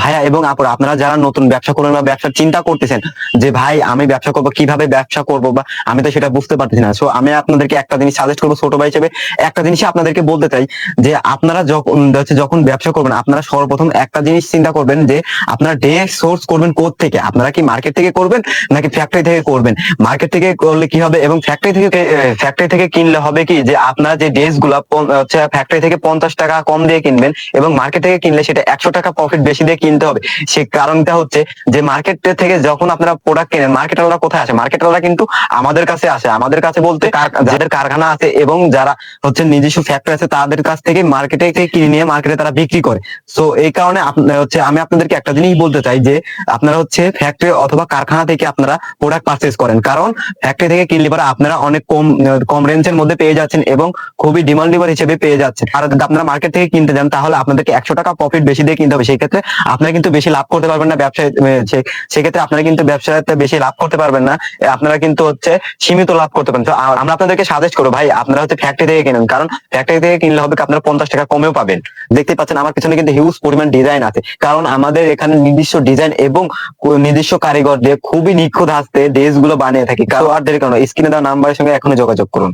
ভাইয়া এবং আপুরা, আপনারা যারা নতুন ব্যবসা করবেন বা ব্যবসার চিন্তা করতেছেন যে ভাই আমি ব্যবসা করবো, কিভাবে ব্যবসা করব, বা আমি তো সেটা বুঝতে পারতেছি না, সো আমি আপনাদেরকে একটা জিনিস সাজেস্ট করবো ছোট ভাই হিসেবে। একটা জিনিসই আপনাদেরকে বলতে চাই যে আপনারা যখন ব্যবসা করবেন, আপনারা সর্বপ্রথম একটা জিনিস চিন্তা করবেন যে আপনারা ডে সোর্স করবেন থেকে। আপনারা কি মার্কেট থেকে করবেন নাকি ফ্যাক্টরি থেকে করবেন? মার্কেট থেকে করলে কি হবে এবং ফ্যাক্টরি থেকে কিনলে হবে কি, যে আপনারা যে ড্রেস গুলা হচ্ছে ফ্যাক্টরি থেকে 50 টাকা কম দিয়ে কিনবেন এবং মার্কেট থেকে কিনলে সেটা 100 টাকা প্রফিট বেশি দিয়ে কিনতে হবে। সে কারণটা হচ্ছে যে মার্কেট থেকে যখন আপনারা প্রোডাক্ট কেনেন, মার্কেটাররা কোথায় আসে? মার্কেটাররা কিন্তু আমাদের কাছে আসে। আমাদের কাছে বলতে যাদের কারখানা আছে এবং যারা হচ্ছে নিজস্ব ফ্যাক্টরি আছে, তাদের কাছ থেকে মার্কেটে কিনে নিয়ে মার্কেটে তারা বিক্রি করে। সো এই কারণে হচ্ছে আমি আপনাদেরকে একটা জিনিস বলতে চাই যে আপনারা হচ্ছে ফ্যাক্টরি অথবা কারখানা থেকে আপনারা প্রোডাক্ট পারচেজ করেন, কারণ ফ্যাক্টরি থেকে কিনলে পরে আপনারা অনেক কম কম রেঞ্জের মধ্যে পেয়ে যাচ্ছেন এবং খুবই ডিমান্ডেবল হিসেবে পেয়ে যাচ্ছেন। আর যদি আপনারা মার্কেট থেকে কিনতে যান তাহলে আপনাদেরকে 100 টাকা প্রফিট বেশি দিয়ে কিনতে হবে। সেই ক্ষেত্রে আপনারা কিন্তু বেশি লাভ করতে পারবেন না ব্যবসায়। সেক্ষেত্রে আপনারা কিন্তু ব্যবসাতে বেশি লাভ করতে পারবেন না, আপনারা কিন্তু হচ্ছে সীমিত লাভ করতে পারেন। তো আমরা আপনাদেরকে সাজেস্ট করবো ভাই আপনারা হচ্ছে ফ্যাক্টরি থেকে কিনুন, কারণ ফ্যাক্টরি থেকে কিনলে হবে আপনারা 50 টাকা কমেও পাবেন। দেখতে পাচ্ছেন আমার পিছনে কিন্তু হিউজ পরিমাণ ডিজাইন আছে, কারণ আমাদের এখানে নির্দিষ্ট ডিজাইন এবং নির্দিষ্ট কারিগর দিয়ে খুবই নিখুঁত হাতে ড্রেস গুলো বানিয়ে থাকি। কারণ আর দেরি কারণ স্ক্রিনে দেওয়া নাম্বারের সঙ্গে এখনই যোগাযোগ করুন।